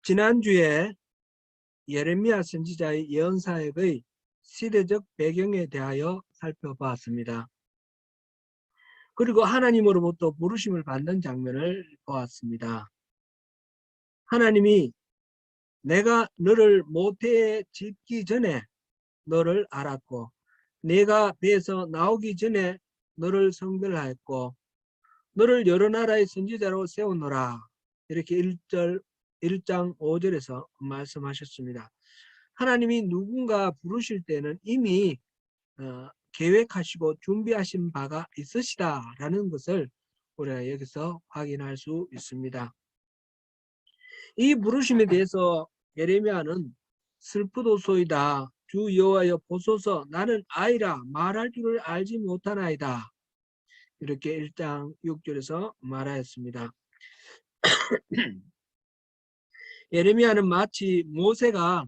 지난주에 예레미야 선지자의 예언 사역의 시대적 배경에 대하여 살펴보았습니다. 그리고 하나님으로부터 부르심을 받는 장면을 보았습니다. 하나님이 내가 너를 모태에 짓기 전에 너를 알았고 내가 배에서 나오기 전에 너를 성별하였고 너를 여러 나라의 선지자로 세우노라. 이렇게 1장 5절에서 말씀하셨습니다. 하나님이 누군가 부르실 때는 이미 계획하시고 준비하신 바가 있으시다라는 것을 우리가 여기서 확인할 수 있습니다. 이 부르심에 대해서 예레미야는 슬프도소이다. 주 여호와여 보소서 나는 아이라 말할 줄을 알지 못하나이다. 이렇게 1장 6절에서 말하였습니다. 예레미야는 마치 모세가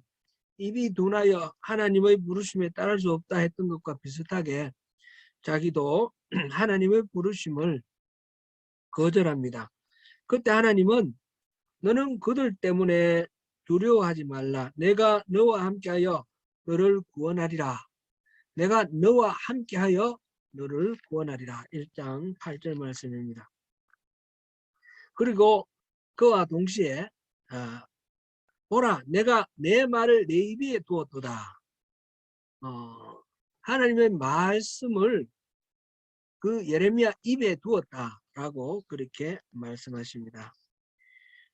입이 둔하여 하나님의 부르심에 따를 수 없다 했던 것과 비슷하게 자기도 하나님의 부르심을 거절합니다. 그때 하나님은 너는 그들 때문에 두려워하지 말라. 내가 너와 함께하여 너를 구원하리라. 내가 너와 함께하여 너를 구원하리라. 1장 8절 말씀입니다. 그리고 그와 동시에 보라 내가 내 말을 내 입에 두었도다. 하나님의 말씀을 그 예레미야 입에 두었다라고 그렇게 말씀하십니다.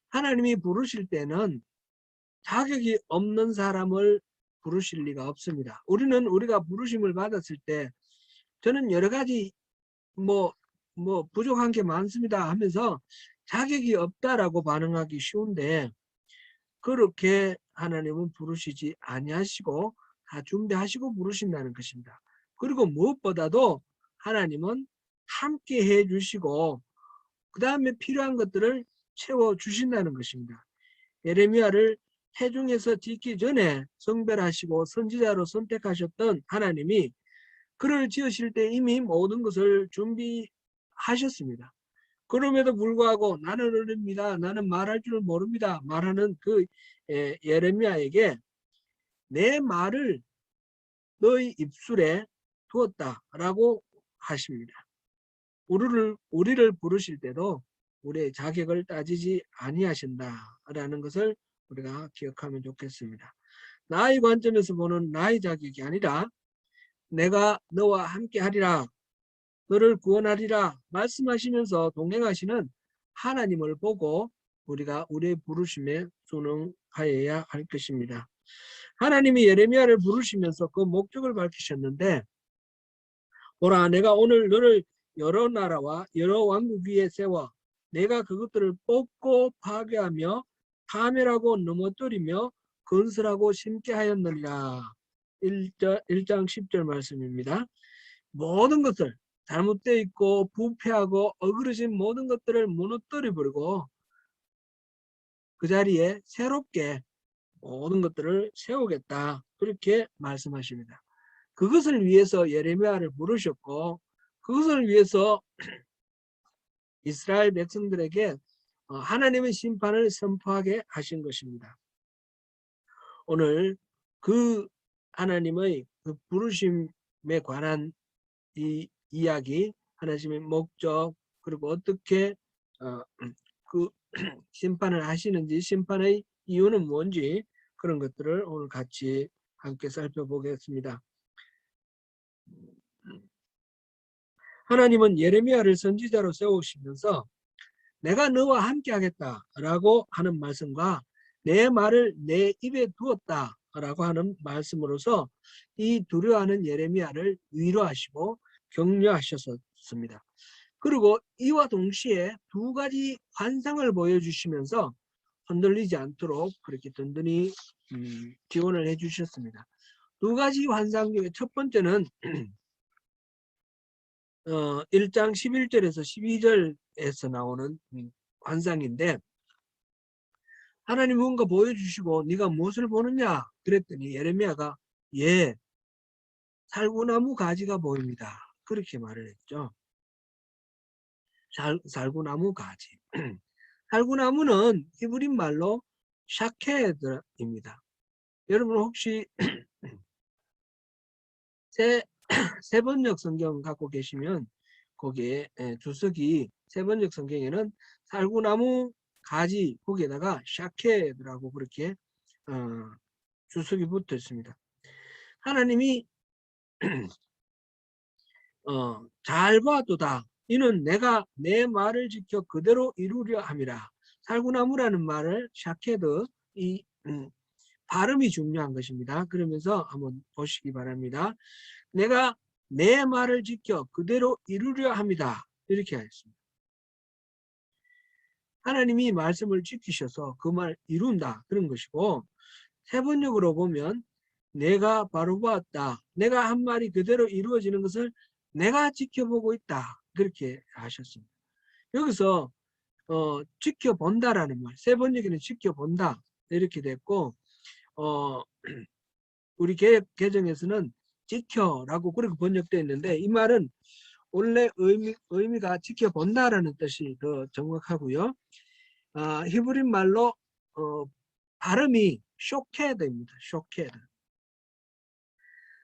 하나님이 부르실 때는 자격이 없는 사람을 부르실 리가 없습니다. 우리가 부르심을 받았을 때 저는 여러 가지 뭐 부족한 게 많습니다 하면서 자격이 없다라고 반응하기 쉬운데 그렇게 하나님은 부르시지 아니하시고 다 준비하시고 부르신다는 것입니다. 그리고 무엇보다도 하나님은 함께 해주시고 그 다음에 필요한 것들을 채워주신다는 것입니다. 예레미야를 회중에서 짓기 전에 성별하시고 선지자로 선택하셨던 하나님이 그를 지으실 때 이미 모든 것을 준비하셨습니다. 그럼에도 불구하고 나는 어립니다. 나는 말할 줄 모릅니다. 말하는 그 예레미야에게 내 말을 너의 입술에 두었다라고 하십니다. 우리를 부르실 때도 우리의 자격을 따지지 아니하신다라는 것을 우리가 기억하면 좋겠습니다. 나의 관점에서 보는 나의 자격이 아니라 내가 너와 함께 하리라 너를 구원하리라 말씀하시면서 동행하시는 하나님을 보고 우리가 우리의 부르심에 순응하여야 할 것입니다. 하나님이 예레미야를 부르시면서 그 목적을 밝히셨는데 보라 내가 오늘 너를 여러 나라와 여러 왕국 위에 세워 내가 그것들을 뽑고 파괴하며 파멸하고 넘어뜨리며 건설하고 심게 하였느니라. 1장 10절 말씀입니다. 모든 것을 잘못되어 있고 부패하고 어그러진 모든 것들을 무너뜨려 버리고 그 자리에 새롭게 모든 것들을 세우겠다. 그렇게 말씀하십니다. 그것을 위해서 예레미야를 부르셨고 그것을 위해서 이스라엘 백성들에게 하나님의 심판을 선포하게 하신 것입니다. 오늘 그 하나님의 그 부르심에 관한 이 이야기, 하나님의 목적, 그리고 어떻게 그 심판을 하시는지, 심판의 이유는 뭔지 그런 것들을 오늘 같이 함께 살펴보겠습니다. 하나님은 예레미야를 선지자로 세우시면서 내가 너와 함께 하겠다라고 하는 말씀과 내 말을 내 입에 두었다라고 하는 말씀으로서 이 두려워하는 예레미야를 위로하시고 격려하셨습니다. 그리고 이와 동시에 두 가지 환상을 보여주시면서 흔들리지 않도록 그렇게 든든히 지원을 해주셨습니다. 두 가지 환상 중에 첫 번째는 1장 11절에서 12절에서 나오는 환상인데 하나님 뭔가 보여주시고 네가 무엇을 보느냐 그랬더니 예레미야가 예 살구나무 가지가 보입니다. 그렇게 말을 했죠. 살구나무 가지. 살구나무는 히브리 말로 샤케드입니다. 여러분 혹시 세번역 성경 갖고 계시면 거기에 주석이 세번역 성경에는 살구나무 가지 거기에다가 샤케드라고 그렇게 주석이 붙어 있습니다. 하나님이 잘 봐도다. 이는 내가 내 말을 지켜 그대로 이루려 함이라. 살구나무라는 말을 샤케드 이 발음이 중요한 것입니다. 그러면서 한번 보시기 바랍니다. 내가 내 말을 지켜 그대로 이루려 합니다. 이렇게 하였습니다. 하나님이 말씀을 지키셔서 그 말 이룬다. 그런 것이고 세번역으로 보면 내가 바로 보았다. 내가 한 말이 그대로 이루어지는 것을 내가 지켜보고 있다. 그렇게 하셨습니다. 여기서 지켜본다라는 말, 세번역에는 지켜본다 이렇게 됐고 우리 개정에서는 지켜라고 그렇게 번역되어 있는데 이 말은 원래 의미가 지켜본다라는 뜻이 더 정확하고요. 히브리 말로 발음이 쇼케드입니다. 쇼케드.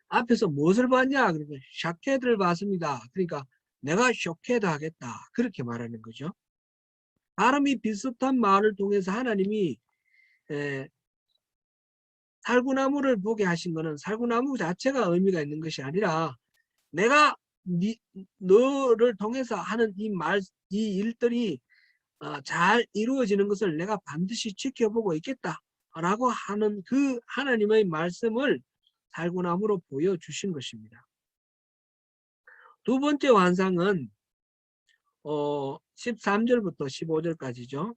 앞에서 무엇을 봤냐? 그러니까 샤케드를 봤습니다. 그러니까 내가 쇼케드 하겠다. 그렇게 말하는 거죠. 발음이 비슷한 말을 통해서 하나님이 살구나무를 보게 하신 것은 살구나무 자체가 의미가 있는 것이 아니라 내가 너를 통해서 하는 이 일들이 잘 이루어지는 것을 내가 반드시 지켜보고 있겠다라고 하는 그 하나님의 말씀을 살구나무로 보여주신 것입니다. 두 번째 환상은 13절부터 15절까지죠.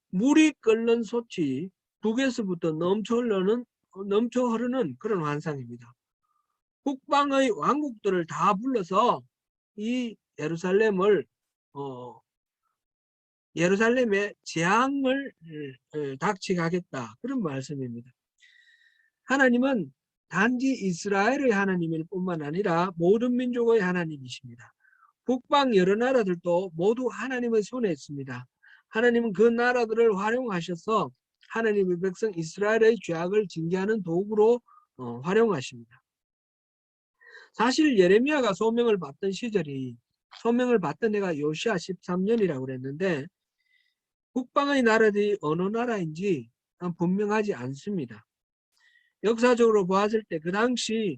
물이 끓는 솥이 북에서부터 넘쳐 흐르는 그런 환상입니다. 북방의 왕국들을 다 불러서 이 예루살렘에 재앙을 닥치게 하겠다. 그런 말씀입니다. 하나님은 단지 이스라엘의 하나님일 뿐만 아니라 모든 민족의 하나님이십니다. 북방 여러 나라들도 모두 하나님의 손에 있습니다. 하나님은 그 나라들을 활용하셔서 하나님의 백성 이스라엘의 죄악을 징계하는 도구로 활용하십니다. 사실 예레미야가 소명을 받던 해가 요시야 13년이라고 그랬는데 북방의 나라들이 어느 나라인지 분명하지 않습니다. 역사적으로 보았을 때 그 당시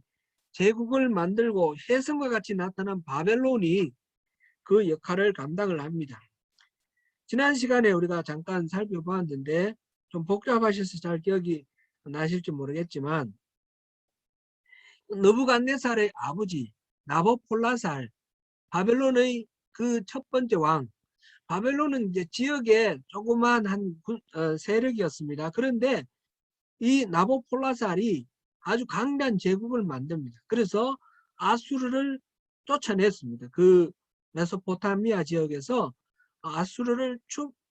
제국을 만들고 혜성과 같이 나타난 바벨론이 그 역할을 감당을 합니다. 지난 시간에 우리가 잠깐 살펴보았는데 좀 복잡하셔서 잘 기억이 나실지 모르겠지만 느부갓네살의 아버지 나보폴라살, 바벨론의 그 첫 번째 왕, 바벨론은 이제 지역의 조그만 한 세력이었습니다. 그런데 이 나보폴라살이 아주 강대한 제국을 만듭니다. 그래서 아수르를 쫓아냈습니다. 그 메소포타미아 지역에서 아수르를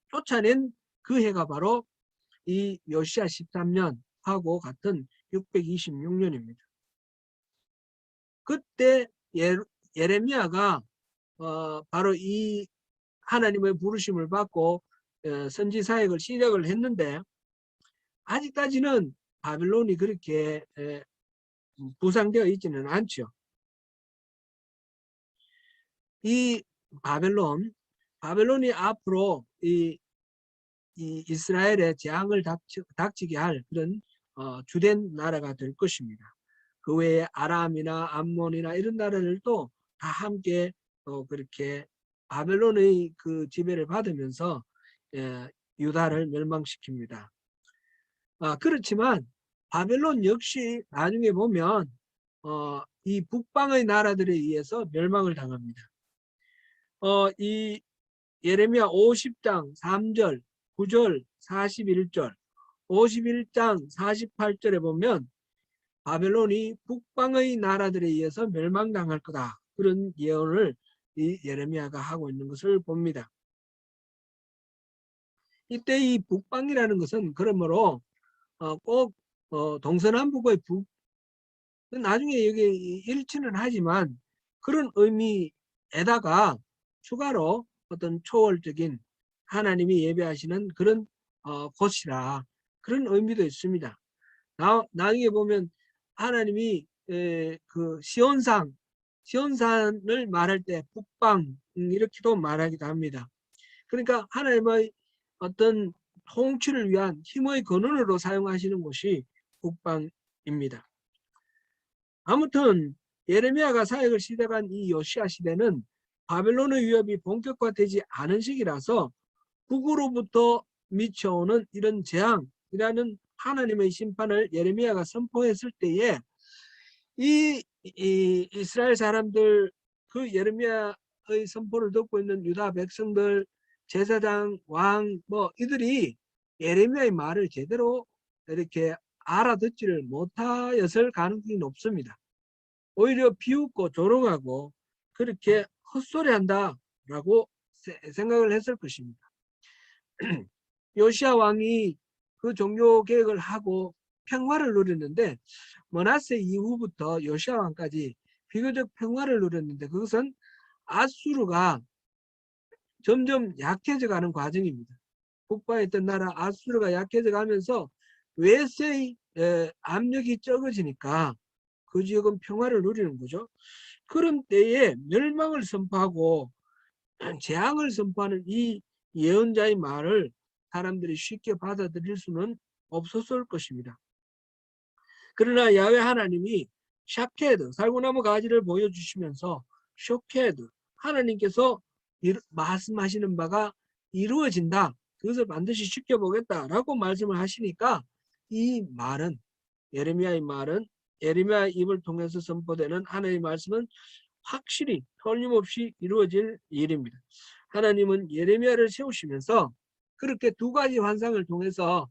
쫓아낸 그 해가 바로 이 요시야 13년하고 같은 626년입니다. 그때 예레미야가 바로 이 하나님의 부르심을 받고 선지 사역을 시작을 했는데 아직까지는 바벨론이 그렇게 부상되어 있지는 않죠. 이 바벨론이 앞으로 이 이스라엘의 재앙을 닥치게 할 그런 주된 나라가 될 것입니다. 그 외에 아람이나 암몬이나 이런 나라들도 다 함께 그렇게 바벨론의 그 지배를 받으면서 유다를 멸망시킵니다. 그렇지만 바벨론 역시 나중에 보면 이 북방의 나라들에 의해서 멸망을 당합니다. 이 예레미야 50장 3절, 9절, 41절, 51장 48절에 보면 바벨론이 북방의 나라들에 의해서 멸망당할 거다. 그런 예언을 이 예레미야가 하고 있는 것을 봅니다. 이때 이 북방이라는 것은 그러므로 꼭 동서남북의 나중에 여기 일치는 하지만 그런 의미에다가 추가로 어떤 초월적인 하나님이 예배하시는 그런 곳이라 그런 의미도 있습니다. 나중에 보면 하나님이 그 시온산을 말할 때 북방 이렇게도 말하기도 합니다. 그러니까 하나님의 어떤 통치를 위한 힘의 근원으로 사용하시는 곳이 북방입니다. 아무튼 예레미야가 사역을 시작한 이 요시야 시대는 바벨론의 위협이 본격화되지 않은 시기라서 북으로부터 미쳐오는 이런 재앙이라는 하나님의 심판을 예레미야가 선포했을 때에 이 이스라엘 사람들, 그 예레미야의 선포를 듣고 있는 유다 백성들, 제사장, 왕 뭐 이들이 예레미야의 말을 제대로 이렇게 알아듣지를 못하였을 가능성이 높습니다. 오히려 비웃고 조롱하고 그렇게 헛소리한다라고 생각을 했을 것입니다. 요시야 왕이 그 종교 개혁을 하고 평화를 누렸는데, 므낫세 이후부터 요시야 왕까지 비교적 평화를 누렸는데, 그것은 아수르가 점점 약해져 가는 과정입니다. 북방에 있던 나라 아수르가 약해져 가면서 외세의 압력이 적어지니까 그 지역은 평화를 누리는 거죠. 그런 때에 멸망을 선포하고 재앙을 선포하는 이 예언자의 말을 사람들이 쉽게 받아들일 수는 없었을 것입니다. 그러나 야훼 하나님이 샤케드, 살구나무 가지를 보여주시면서 쇼케드, 하나님께서 말씀하시는 바가 이루어진다, 그것을 반드시 지켜보겠다라고 말씀을 하시니까 이 말은, 예레미야의 말은, 예레미야의 입을 통해서 선포되는 하나님의 말씀은 확실히 틀림없이 이루어질 일입니다. 하나님은 예레미야를 세우시면서 그렇게 두 가지 환상을 통해서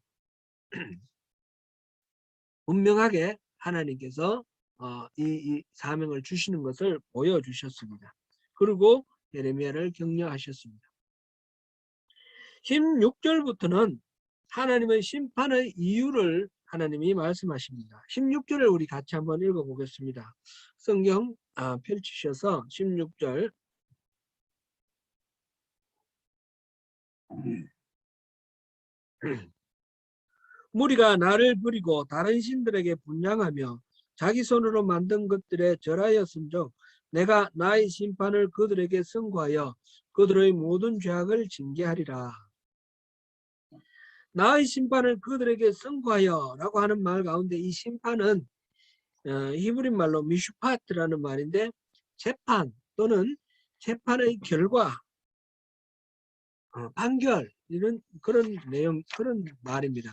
분명하게 하나님께서 이 사명을 주시는 것을 보여주셨습니다. 그리고 예레미야를 격려하셨습니다. 16절부터는 하나님의 심판의 이유를 하나님이 말씀하십니다. 16절을 우리 같이 한번 읽어보겠습니다. 성경 펼치셔서 16절. 무리가 나를 버리고 다른 신들에게 분향하며 자기 손으로 만든 것들에 절하였은즉 내가 나의 심판을 그들에게 선고하여 그들의 모든 죄악을 징계하리라. 나의 심판을 그들에게 선고하여 라고 하는 말 가운데 이 심판은 히브리 말로 미슈파트라는 말인데 재판 또는 재판의 결과, 판결, 이런 그런 내용, 그런 말입니다.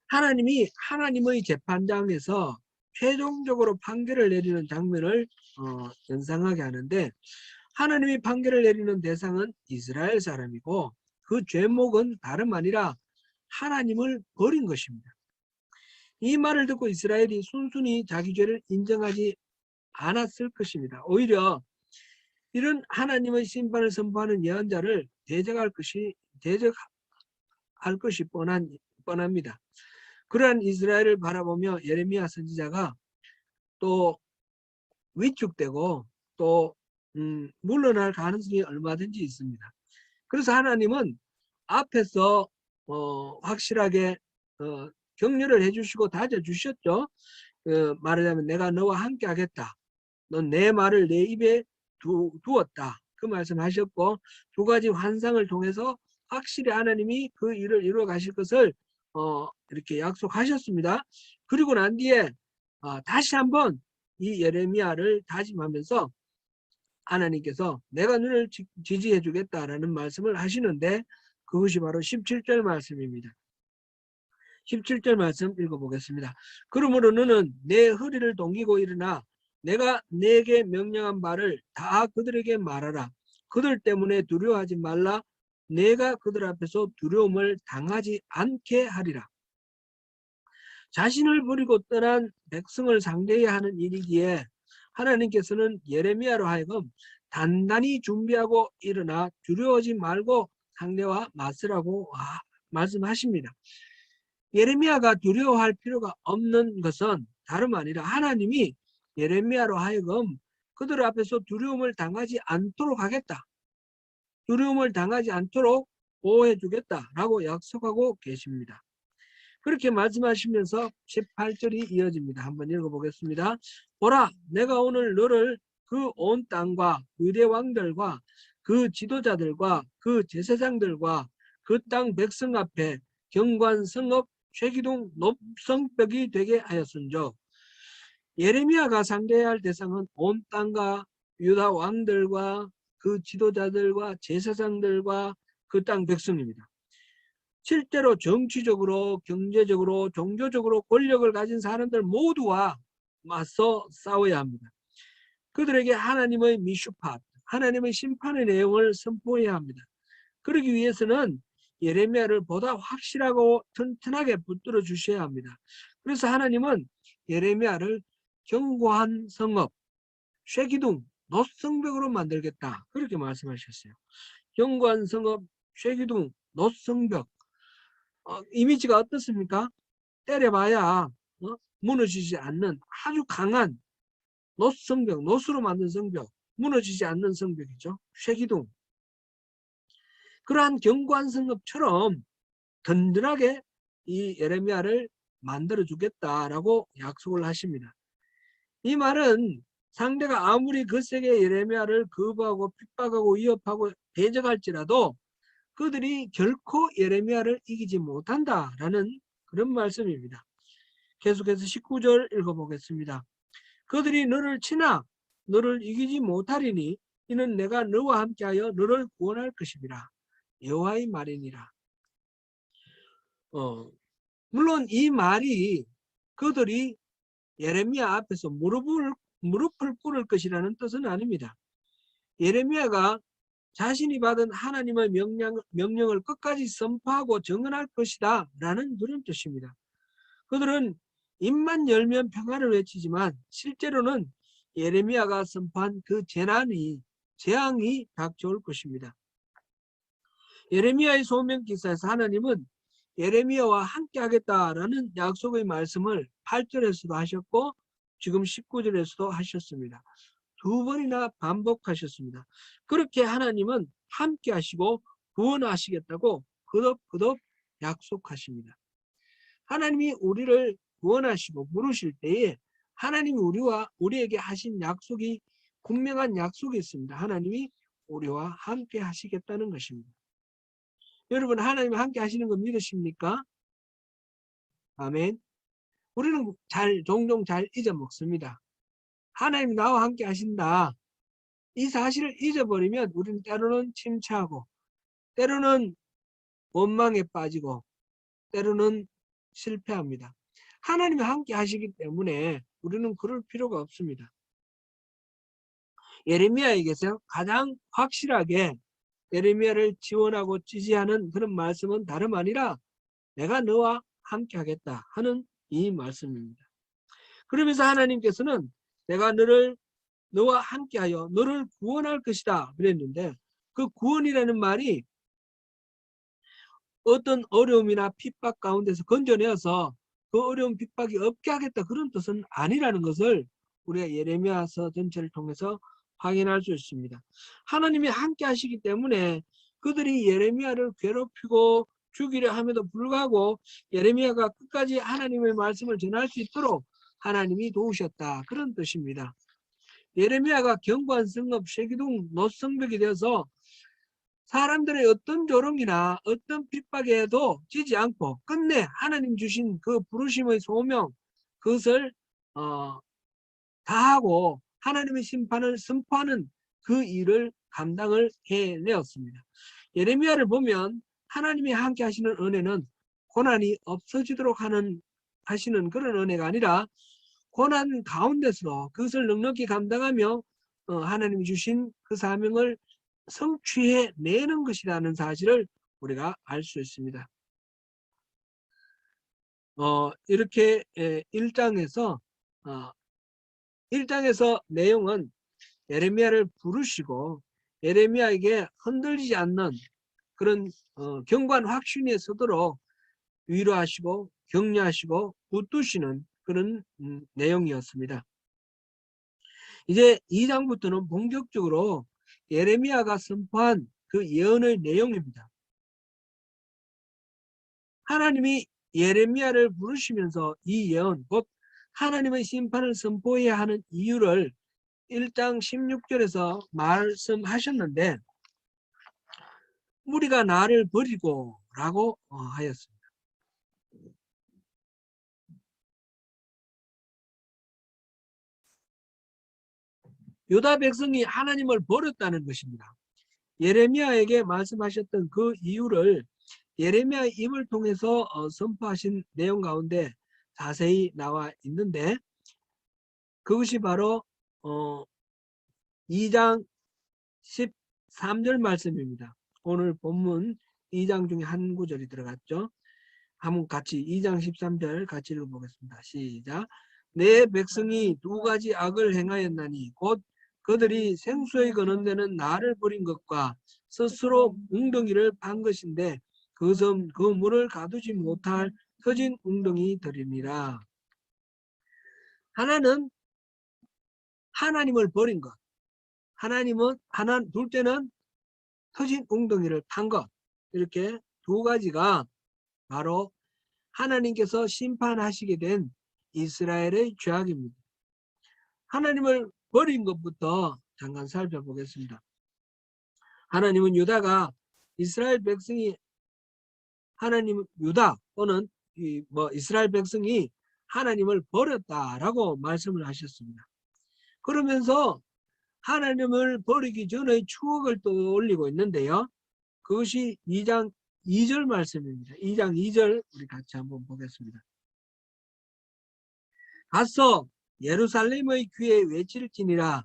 하나님이 하나님의 재판장에서 최종적으로 판결을 내리는 장면을 연상하게 하는데, 하나님이 판결을 내리는 대상은 이스라엘 사람이고 그 죄목은 다름 아니라 하나님을 버린 것입니다. 이 말을 듣고 이스라엘이 순순히 자기 죄를 인정하지 않았을 것입니다. 오히려 이런 하나님의 심판을 선포하는 예언자를 대적할 것이 뻔합니다. 그러한 이스라엘을 바라보며 예레미야 선지자가 또 위축되고 또 물러날 가능성이 얼마든지 있습니다. 그래서 하나님은 앞에서 확실하게 격려를 해주시고 다져주셨죠. 말하자면 내가 너와 함께 하겠다. 넌 내 말을 내 입에 두었다. 그 말씀하셨고, 두 가지 환상을 통해서 확실히 하나님이 그 일을 이루어 가실 것을 이렇게 약속하셨습니다. 그리고 난 뒤에 다시 한번 이 예레미야를 다짐하면서 하나님께서 내가 너를 지지해 주겠다라는 말씀을 하시는데, 그것이 바로 17절 말씀입니다. 17절 말씀 읽어보겠습니다. 그러므로 너는 내 허리를 동이고 일어나 내가 내게 명령한 바를 다 그들에게 말하라. 그들 때문에 두려워하지 말라. 내가 그들 앞에서 두려움을 당하지 않게 하리라. 자신을 버리고 떠난 백성을 상대해야 하는 일이기에 하나님께서는 예레미야로 하여금 단단히 준비하고 일어나 두려워하지 말고 상대와 맞서라고 말씀하십니다. 예레미야가 두려워할 필요가 없는 것은 다름 아니라 하나님이 예레미야로 하여금 그들 앞에서 두려움을 당하지 않도록 하겠다. 두려움을 당하지 않도록 보호해 주겠다라고 약속하고 계십니다. 그렇게 말씀하시면서 18절이 이어집니다. 한번 읽어보겠습니다. 보라, 내가 오늘 너를 그 온 땅과 유대 왕들과 그 지도자들과 그 제사장들과 그 땅 백성 앞에 경관 성읍 쇠기둥 높성벽이 되게 하였은즉. 예레미야가 상대해야 할 대상은 온 땅과 유다 왕들과 그 지도자들과 제사장들과 그 땅 백성입니다. 실제로 정치적으로, 경제적으로, 종교적으로 권력을 가진 사람들 모두와 맞서 싸워야 합니다. 그들에게 하나님의 미슈팟, 하나님의 심판의 내용을 선포해야 합니다. 그러기 위해서는 예레미야를 보다 확실하고 튼튼하게 붙들어 주셔야 합니다. 그래서 하나님은 예레미야를 견고한 성읍, 쇠기둥, 노성벽으로 만들겠다. 그렇게 말씀하셨어요. 견고한 성읍, 쇠기둥, 노성벽. 이미지가 어떻습니까? 때려봐야 무너지지 않는 아주 강한 노성벽, 노수로 만든 성벽, 무너지지 않는 성벽이죠. 쇠기둥. 그러한 견고한 성읍처럼 든든하게 이 예레미야를 만들어 주겠다라고 약속을 하십니다. 이 말은 상대가 아무리 거세게 예레미야를 거부하고 핍박하고 위협하고 대적할지라도 그들이 결코 예레미야를 이기지 못한다라는 그런 말씀입니다. 계속해서 19절 읽어보겠습니다. 그들이 너를 치나 너를 이기지 못하리니 이는 내가 너와 함께하여 너를 구원할 것이니라. 여호와의 말이니라. 물론 이 말이 그들이 예레미야 앞에서 무릎을 꿇을 것이라는 뜻은 아닙니다. 예레미야가 자신이 받은 하나님의 명령을 끝까지 선포하고 정언할 것이다 라는 그런 뜻입니다. 그들은 입만 열면 평화를 외치지만 실제로는 예레미야가 선포한 그 재앙이 닥쳐올 것입니다. 예레미야의 소명기사에서 하나님은 예레미야와 함께 하겠다라는 약속의 말씀을 8절에서도 하셨고 지금 19절에서도 하셨습니다. 두 번이나 반복하셨습니다. 그렇게 하나님은 함께 하시고 구원하시겠다고 거듭 약속하십니다. 하나님이 우리를 구원하시고 부르실 때에 하나님이 우리에게 하신 약속이 분명한 약속이 있습니다. 하나님이 우리와 함께 하시겠다는 것입니다. 여러분, 하나님 함께 하시는 거 믿으십니까? 아멘. 우리는 종종 잘 잊어먹습니다. 하나님 나와 함께 하신다. 이 사실을 잊어버리면 우리는 때로는 침체하고 때로는 원망에 빠지고 때로는 실패합니다. 하나님이 함께 하시기 때문에 우리는 그럴 필요가 없습니다. 예레미야에게서 가장 확실하게 예레미야를 지원하고 지지하는 그런 말씀은 다름 아니라 내가 너와 함께 하겠다 하는 이 말씀입니다. 그러면서 하나님께서는 내가 너와 함께하여 너를 구원할 것이다 그랬는데 그 구원이라는 말이 어떤 어려움이나 핍박 가운데서 건져내어서 그 어려움 핍박이 없게 하겠다 그런 뜻은 아니라는 것을 우리가 예레미야서 전체를 통해서 확인할 수 있습니다. 하나님이 함께 하시기 때문에 그들이 예레미야를 괴롭히고 죽이려 함에도 불구하고 예레미야가 끝까지 하나님의 말씀을 전할 수 있도록 하나님이 도우셨다 그런 뜻입니다. 예레미야가 견고한 성읍 쇠기둥 노성벽이 되어서 사람들의 어떤 조롱이나 어떤 핍박에도 지지 않고 끝내 하나님 주신 그 부르심의 소명 그것을 다하고 하나님의 심판을 선포하는 그 일을 감당을 해내었습니다. 예레미야를 보면 하나님이 함께 하시는 은혜는 고난이 없어지도록 하시는 그런 은혜가 아니라 고난 가운데서도 그것을 넉넉히 감당하며 하나님이 주신 그 사명을 성취해내는 것이라는 사실을 우리가 알 수 있습니다. 이렇게 1장에서 내용은 예레미야를 부르시고 예레미야에게 흔들리지 않는 그런 견고한 확신이 서도록 위로하시고 격려하시고 붙드시는 그런 내용이었습니다. 이제 2장부터는 본격적으로 예레미야가 선포한 그 예언의 내용입니다. 하나님이 예레미야를 부르시면서 이 예언, 곧 하나님의 심판을 선포해야 하는 이유를 1장 16절에서 말씀하셨는데, 무리가 나를 버리고 라고 하였습니다. 유다 백성이 하나님을 버렸다는 것입니다. 예레미야에게 말씀하셨던 그 이유를 예레미야의 입을 통해서 선포하신 내용 가운데 자세히 나와 있는데, 그것이 바로 2장 13절 말씀입니다. 오늘 본문 2장 중에 한 구절이 들어갔죠. 한번 같이 2장 13절 같이 읽어보겠습니다. 시작. 내 백성이 두 가지 악을 행하였나니 곧 그들이 생수의 거는 데는 나를 버린 것과 스스로 웅덩이를 판 것인데 그 물을 가두지 못할 터진 웅덩이들이니라. 하나는 하나님을 버린 것, 둘째는 터진 웅덩이를 판 것, 이렇게 두 가지가 바로 하나님께서 심판하시게 된 이스라엘의 죄악입니다. 하나님을 버린 것부터 잠깐 살펴보겠습니다. 하나님은 유다가 이스라엘 백성이 유다 또는 이스라엘 백성이 하나님을 버렸다라고 말씀을 하셨습니다. 그러면서 하나님을 버리기 전의 추억을 떠올리고 있는데요. 그것이 2장 2절 말씀입니다. 2장 2절 우리 같이 한번 보겠습니다. 가서 예루살렘의 귀에 외칠지니라.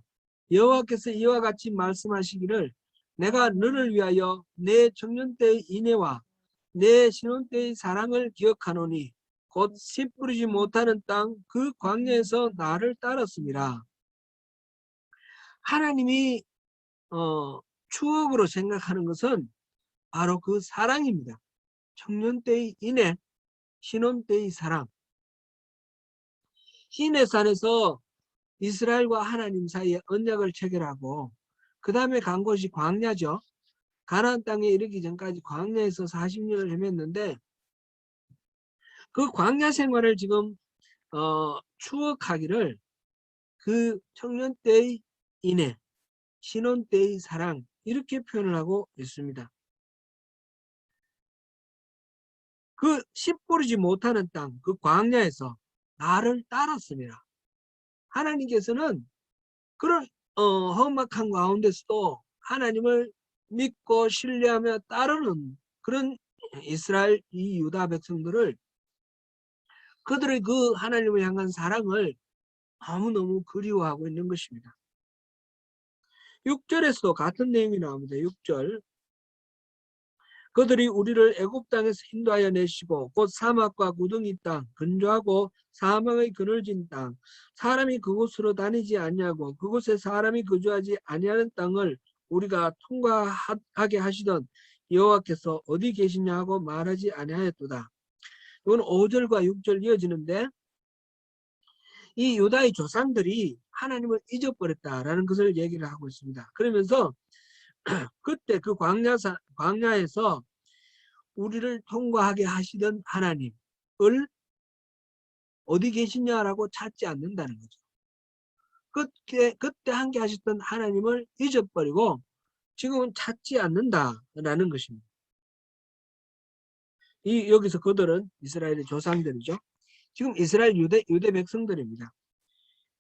여호와께서 이와 같이 말씀하시기를 내가 너를 위하여 내 청년 때의 인애와 내 신혼 때의 사랑을 기억하노니 곧 씨 뿌리지 못하는 땅 그 광야에서 나를 따랐습니다. 하나님이 추억으로 생각하는 것은 바로 그 사랑입니다. 청년 때의 인애, 신혼 때의 사랑. 시내산에서 이스라엘과 하나님 사이에 언약을 체결하고 그 다음에 간 곳이 광야죠. 가나안 땅에 이르기 전까지 광야에서 40년을 헤맸는데 그 광야 생활을 지금 추억하기를 그 청년 때의 인애, 신혼 때의 사랑 이렇게 표현을 하고 있습니다. 그 씨 뿌리지 못하는 땅, 그 광야에서 나를 따랐습니다. 하나님께서는 그런 험악한 가운데서도 하나님을 믿고 신뢰하며 따르는 그런 이스라엘 이 유다 백성들을 그들의 그 하나님을 향한 사랑을 너무너무 그리워하고 있는 것입니다. 6절에서도 같은 내용이 나옵니다. 6절. 그들이 우리를 애굽 땅에서 인도하여 내시고 곧 사막과 구덩이 땅, 건조하고 사망의 그늘진 땅, 사람이 그곳으로 다니지 아니하고 그곳에 사람이 거주하지 아니하는 땅을 우리가 통과하게 하시던 여호와께서 어디 계시냐 하고 말하지 아니하였도다. 이건 5절과 6절 이어지는데 이 유다의 조상들이 하나님을 잊어버렸다라는 것을 얘기를 하고 있습니다. 그러면서 그때 그 광야에서 우리를 통과하게 하시던 하나님을 어디 계시냐라고 찾지 않는다는 거죠. 그때 함께 하셨던 하나님을 잊어버리고 지금은 찾지 않는다라는 것입니다. 여기서 그들은 이스라엘의 조상들이죠. 지금 이스라엘 유대 백성들입니다.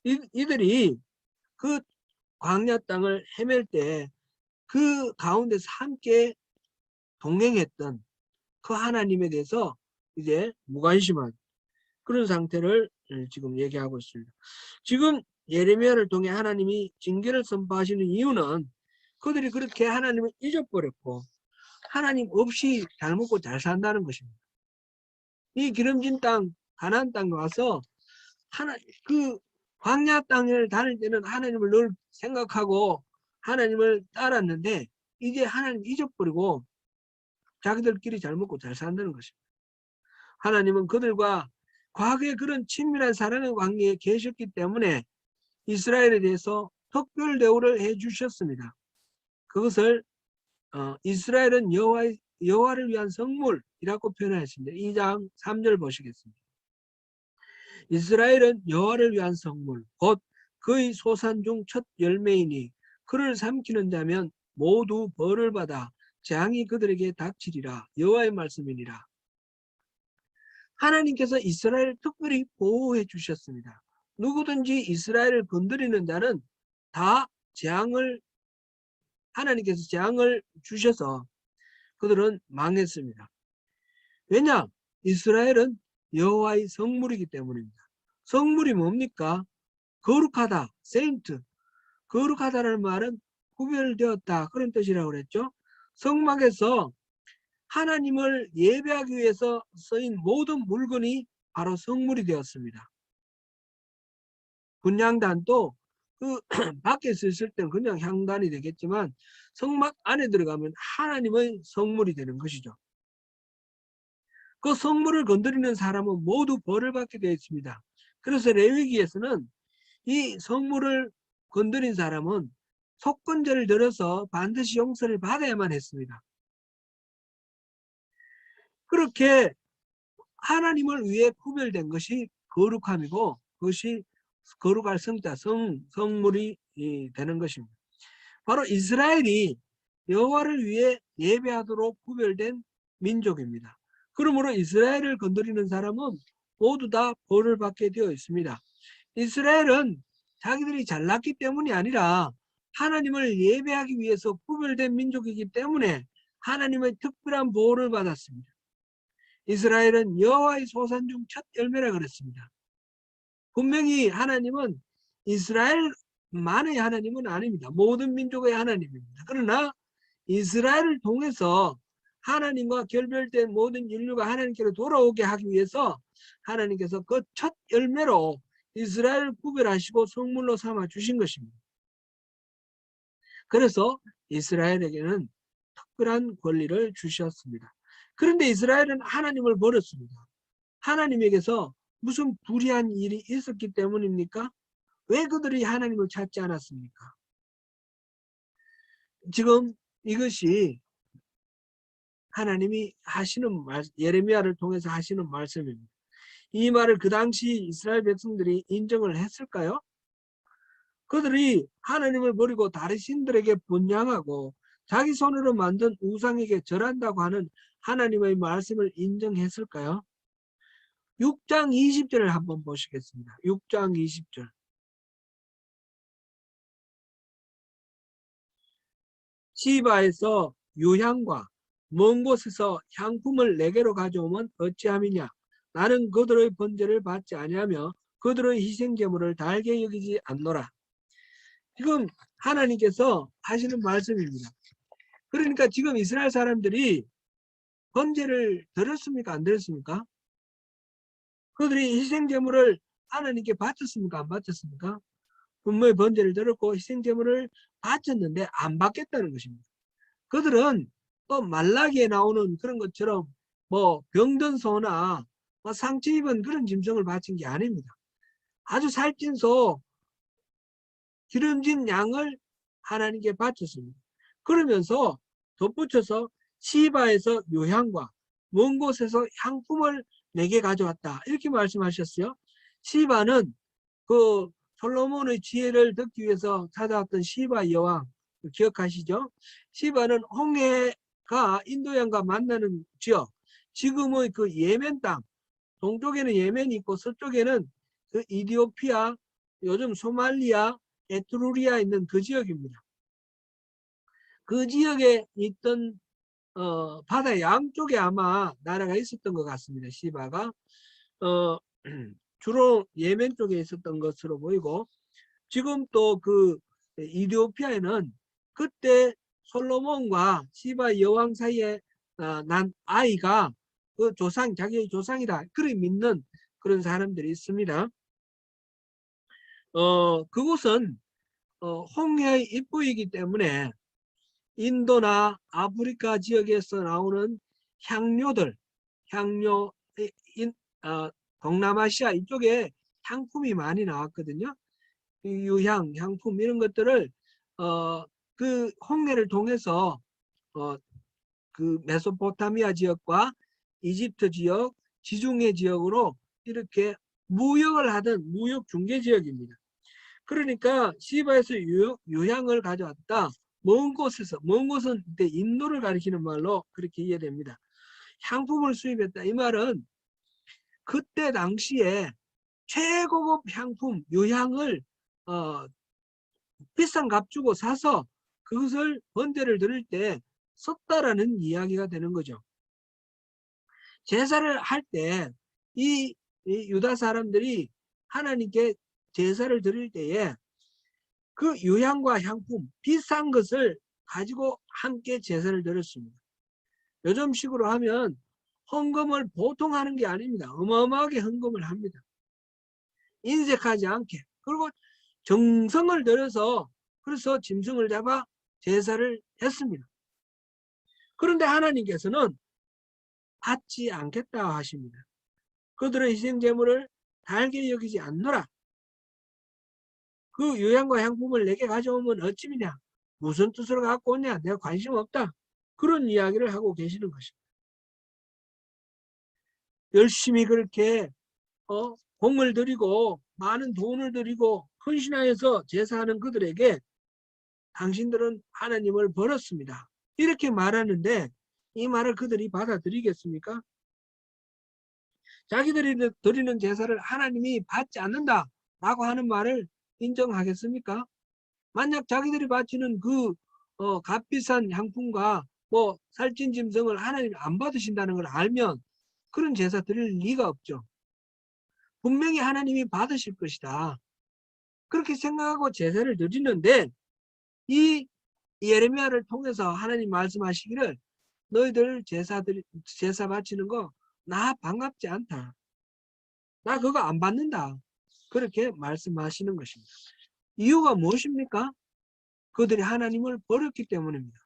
이들이 그 광야 땅을 헤맬 때 그 가운데서 함께 동행했던 그 하나님에 대해서 이제 무관심한 그런 상태를 지금 얘기하고 있습니다. 지금 예레미야를 통해 하나님이 징계를 선포하시는 이유는 그들이 그렇게 하나님을 잊어버렸고 하나님 없이 잘 먹고 잘 산다는 것입니다. 이 기름진 땅, 가나안 땅에 와서 그 광야 땅을 다닐 때는 하나님을 늘 생각하고 하나님을 따랐는데 이제 하나님 잊어버리고 자기들끼리 잘 먹고 잘 산다는 것입니다. 하나님은 그들과 과거에 그런 친밀한 사랑의 관계에 계셨기 때문에 이스라엘에 대해서 특별 대우를 해주셨습니다. 그것을 이스라엘은 여호와의 여호와를 위한 성물이라고 표현했습니다. 2장 3절 보시겠습니다. 이스라엘은 여호와를 위한 성물 곧 그의 소산 중 첫 열매이니 그를 삼키는 자면 모두 벌을 받아 재앙이 그들에게 닥치리라. 여호와의 말씀이니라. 하나님께서 이스라엘을 특별히 보호해 주셨습니다. 누구든지 이스라엘을 건드리는 자는 다 하나님께서 재앙을 주셔서 그들은 망했습니다. 왜냐? 이스라엘은 여호와의 성물이기 때문입니다. 성물이 뭡니까? 거룩하다, 세인트. 거룩하다라는 말은 구별되었다, 그런 뜻이라고 그랬죠. 성막에서 하나님을 예배하기 위해서 쓰인 모든 물건이 바로 성물이 되었습니다. 분향단도 그 밖에서 있을 때는 그냥 향단이 되겠지만 성막 안에 들어가면 하나님의 성물이 되는 것이죠. 그 성물을 건드리는 사람은 모두 벌을 받게 되어 있습니다. 그래서 레위기에서는 이 성물을 건드린 사람은 속건제를 들어서 반드시 용서를 받아야만 했습니다. 그렇게 하나님을 위해 구별된 것이 거룩함이고 그것이 거룩할 성자, 성물이 되는 것입니다. 바로 이스라엘이 여호와를 위해 예배하도록 구별된 민족입니다. 그러므로 이스라엘을 건드리는 사람은 모두 다 벌을 받게 되어 있습니다. 이스라엘은 자기들이 잘났기 때문이 아니라 하나님을 예배하기 위해서 구별된 민족이기 때문에 하나님의 특별한 보호를 받았습니다. 이스라엘은 여호와의 소산 중 첫 열매라 그랬습니다. 분명히 하나님은 이스라엘만의 하나님은 아닙니다. 모든 민족의 하나님입니다. 그러나 이스라엘을 통해서 하나님과 결별된 모든 인류가 하나님께로 돌아오게 하기 위해서 하나님께서 그 첫 열매로 이스라엘을 구별하시고 성물로 삼아 주신 것입니다. 그래서 이스라엘에게는 특별한 권리를 주셨습니다. 그런데 이스라엘은 하나님을 버렸습니다. 하나님에게서 무슨 불의한 일이 있었기 때문입니까? 왜 그들이 하나님을 찾지 않았습니까? 지금 이것이 하나님이 하시는 말, 예레미야를 통해서 하시는 말씀입니다. 이 말을 그 당시 이스라엘 백성들이 인정을 했을까요? 그들이 하나님을 버리고 다른 신들에게 분향하고 자기 손으로 만든 우상에게 절한다고 하는 하나님의 말씀을 인정했을까요? 6장 20절을 한번 보시겠습니다. 6장 20절. 시바에서 유향과 먼 곳에서 향품을 내게로 가져오면 어찌함이냐. 나는 그들의 번제를 받지 아니하며 그들의 희생제물을 달게 여기지 않노라. 지금 하나님께서 하시는 말씀입니다. 그러니까 지금 이스라엘 사람들이 번제를 드렸습니까? 안 드렸습니까? 그들이 희생제물을 하나님께 바쳤습니까? 안 바쳤습니까? 분명히 번제를 드렸고 희생제물을 바쳤는데 안 받겠다는 것입니다. 그들은 또 말라기에 나오는 그런 것처럼 뭐 병든 소나 뭐 상처 입은 그런 짐승을 바친 게 아닙니다. 아주 살찐 소, 기름진 양을 하나님께 바쳤습니다. 그러면서 덧붙여서 시바에서 요향과 먼 곳에서 향품을 내게 가져왔다, 이렇게 말씀하셨어요. 시바는 그 솔로몬의 지혜를 듣기 위해서 찾아왔던 시바 여왕 기억하시죠? 시바는 홍해가 인도양과 만나는 지역, 지금의 그 예멘 땅, 동쪽에는 예멘이 있고 서쪽에는 그 이디오피아, 요즘 소말리아, 에트루리아 있는 그 지역입니다. 그 지역에 있던 바다 양쪽에 아마 나라가 있었던 것 같습니다. 시바가 주로 예멘 쪽에 있었던 것으로 보이고, 지금 또 그 이디오피아에는 그때 솔로몬과 시바 여왕 사이에 난 아이가 그 자기의 조상이다, 그렇게 믿는 그런 사람들이 있습니다. 그곳은 홍해의 입구이기 때문에 인도나 아프리카 지역에서 나오는 향료들, 동남아시아 이쪽에 향품이 많이 나왔거든요. 유향, 향품 이런 것들을 그 홍해를 통해서 그 메소포타미아 지역과 이집트 지역, 지중해 지역으로 이렇게 무역을 하던 무역 중개 지역입니다. 그러니까 시바에서 유향을 가져왔다. 먼 곳에서, 먼 곳은 이때 인도를 가리키는 말로 그렇게 이해됩니다. 향품을 수입했다. 이 말은 그때 당시에 최고급 향품, 유향을 비싼 값 주고 사서 그것을 번제를 드릴 때 썼다라는 이야기가 되는 거죠. 제사를 할 때 이 유다 사람들이 하나님께 제사를 드릴 때에 그 유향과 향품, 비싼 것을 가지고 함께 제사를 드렸습니다. 요즘식으로 하면 헌금을 보통 하는 게 아닙니다. 어마어마하게 헌금을 합니다. 인색하지 않게. 그리고 정성을 들여서 그래서 짐승을 잡아 제사를 했습니다. 그런데 하나님께서는 받지 않겠다 하십니다. 그들의 희생제물을 달게 여기지 않노라. 그 유향과 향품을 내게 가져오면 어찌미냐. 무슨 뜻으로 갖고 오냐. 내가 관심 없다. 그런 이야기를 하고 계시는 것입니다. 열심히 그렇게 공을 들이고 많은 돈을 들이고 헌신하여서 제사하는 그들에게 당신들은 하나님을 버렸습니다. 이렇게 말하는데 이 말을 그들이 받아들이겠습니까? 자기들이 드리는 제사를 하나님이 받지 않는다라고 하는 말을 인정하겠습니까? 만약 자기들이 바치는 그 값비싼 향품과 뭐 살찐 짐승을 하나님이 안 받으신다는 걸 알면 그런 제사 드릴 리가 없죠. 분명히 하나님이 받으실 것이다. 그렇게 생각하고 제사를 드리는데 이 예레미야를 통해서 하나님 말씀하시기를 너희들 제사 바치는 거 나 반갑지 않다. 나 그거 안 받는다. 그렇게 말씀하시는 것입니다. 이유가 무엇입니까? 그들이 하나님을 버렸기 때문입니다.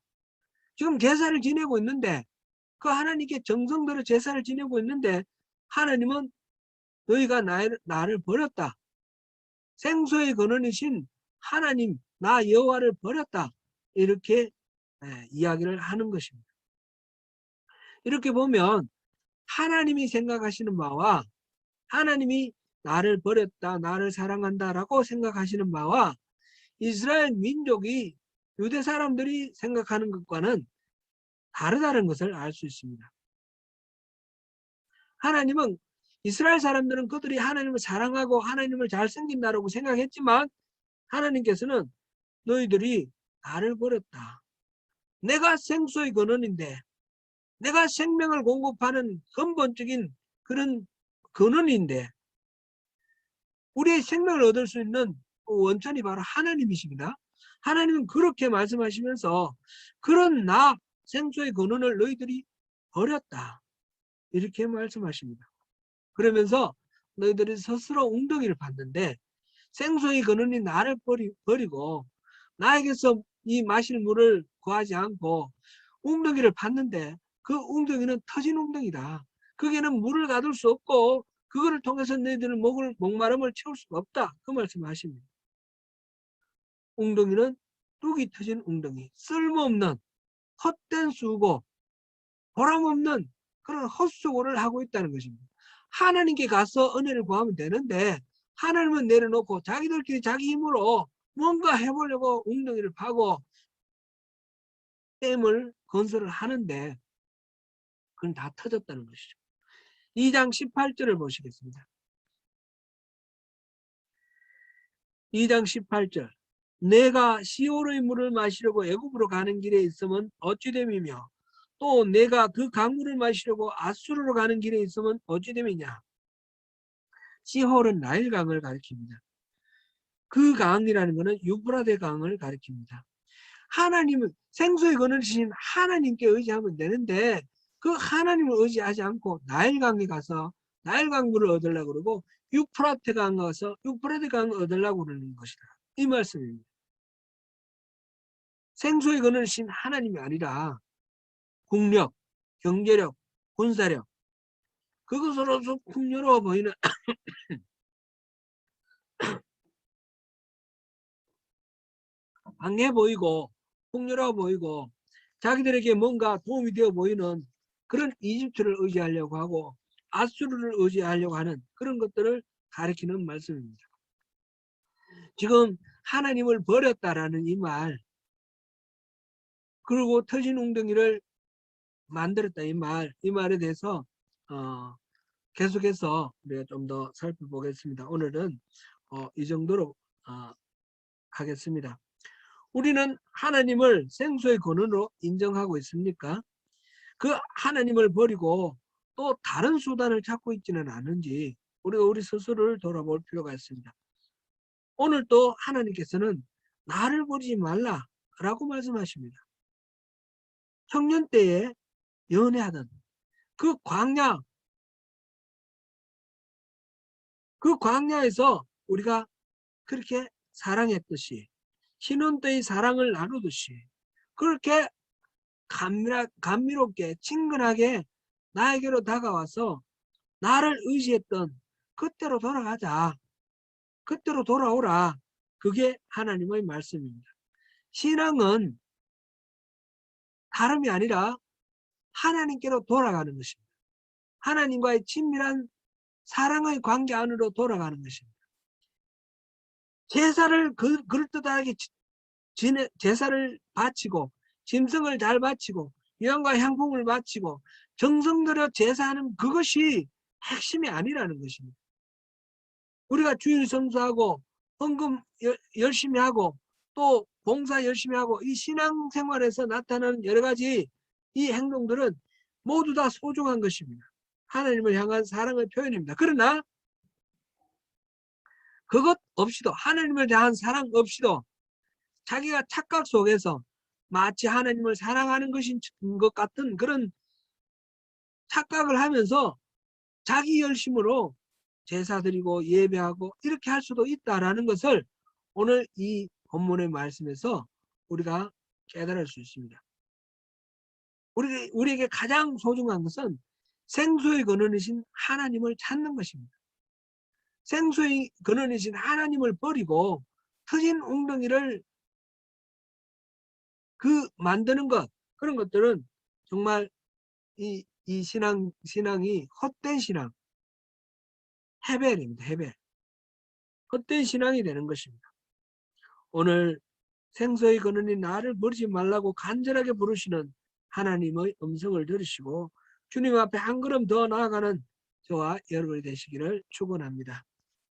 지금 제사를 지내고 있는데 그 하나님께 정성 들여 제사를 지내고 있는데 하나님은 너희가 나를 버렸다. 생소의 근원이신 하나님 나 여호와를 버렸다. 이렇게 이야기를 하는 것입니다. 이렇게 보면 하나님이 생각하시는 바와 하나님이 나를 버렸다, 나를 사랑한다라고 생각하시는 바와 이스라엘 민족이 유대 사람들이 생각하는 것과는 다르다는 것을 알 수 있습니다. 하나님은 이스라엘 사람들은 그들이 하나님을 사랑하고 하나님을 잘 섬긴다라고 생각했지만 하나님께서는 너희들이 나를 버렸다. 내가 생수의 근원인데 내가 생명을 공급하는 근본적인 그런 근원인데 우리의 생명을 얻을 수 있는 원천이 바로 하나님이십니다. 하나님은 그렇게 말씀하시면서 그런 나 생수의 근원을 너희들이 버렸다. 이렇게 말씀하십니다. 그러면서 너희들이 스스로 웅덩이를 봤는데 생수의 근원이 나를 버리고 나에게서 이 마실 물을 구하지 않고 웅덩이를 봤는데 그 웅덩이는 터진 웅덩이다. 거기에는 물을 가둘 수 없고 그거를 통해서 너희들은 목마름을 채울 수가 없다. 그 말씀하십니다. 웅덩이는 뚝이 터진 웅덩이, 쓸모없는 헛된 수고, 보람없는 그런 헛수고를 하고 있다는 것입니다. 하나님께 가서 은혜를 구하면 되는데 하나님은 내려놓고 자기들끼리 자기 힘으로 뭔가 해보려고 웅덩이를 파고 댐을 건설을 하는데 그건 다 터졌다는 것이죠. 2장 18절을 보시겠습니다. 2장 18절 내가 시오르의 물을 마시려고 애굽으로 가는 길에 있으면 어찌됨이며 또 내가 그 강물을 마시려고 아수르로 가는 길에 있으면 어찌됨이냐. 시홀은 나일강을 가리킵니다. 그 강이라는 것은 유브라데 강을 가리킵니다. 하나님은 생수의 근원이신 하나님께 의지하면 되는데 그 하나님을 의지하지 않고 나일강에 가서 나일강 물을 얻으려고 그러고 유프라테 강 가서 유프라테 강을 얻으려고 그러는 것이다. 이 말씀입니다. 생수의 근원이신 하나님이 아니라 국력, 경제력, 군사력 그것으로서 풍요로워 보이는 강해 보이고 풍요로워 보이고 자기들에게 뭔가 도움이 되어 보이는 그런 이집트를 의지하려고 하고 아수르를 의지하려고 하는 그런 것들을 가리키는 말씀입니다. 지금 하나님을 버렸다라는 이 말, 그리고 터진 웅덩이를 만들었다 이 말에 대해서 계속해서 우리가 좀 더 살펴보겠습니다. 오늘은 이 정도로 하겠습니다. 우리는 하나님을 생수의 근원으로 인정하고 있습니까? 그 하나님을 버리고 또 다른 수단을 찾고 있지는 않은지 우리가 우리 스스로를 돌아볼 필요가 있습니다. 오늘 또 하나님께서는 나를 버리지 말라라고 말씀하십니다. 청년 때에 연애하던 그 광야에서 우리가 그렇게 사랑했듯이 신혼 때의 사랑을 나누듯이 그렇게 감미롭게 친근하게 나에게로 다가와서 나를 의지했던 그때로 돌아가자. 그때로 돌아오라. 그게 하나님의 말씀입니다. 신앙은 다름이 아니라 하나님께로 돌아가는 것입니다. 하나님과의 친밀한 사랑의 관계 안으로 돌아가는 것입니다. 제사를 그럴듯하게 제사를 바치고 짐승을 잘 바치고 유향과 향품을 바치고 정성 들여 제사하는 그것이 핵심이 아니라는 것입니다. 우리가 주일 성수하고 헌금 열심히 하고 또 봉사 열심히 하고 이 신앙생활에서 나타나는 여러 가지 이 행동들은 모두 다 소중한 것입니다. 하나님을 향한 사랑의 표현입니다. 그러나 그것 없이도 하나님을 대한 사랑 없이도 자기가 착각 속에서 마치 하나님을 사랑하는 것인 것 같은 그런 착각을 하면서 자기 열심으로 제사 드리고 예배하고 이렇게 할 수도 있다라는 것을 오늘 이 본문의 말씀에서 우리가 깨달을 수 있습니다. 우리에게 가장 소중한 것은 생수의 근원이신 하나님을 찾는 것입니다. 생수의 근원이신 하나님을 버리고 터진 웅덩이를 만드는 것, 그런 것들은 정말 이 신앙이 헛된 신앙, 헤벨입니다. 헤벨. 헛된 신앙이 되는 것입니다. 오늘 생수의 근원인 나를 버리지 말라고 간절하게 부르시는 하나님의 음성을 들으시고 주님 앞에 한 걸음 더 나아가는 저와 여러분이 되시기를 축원합니다.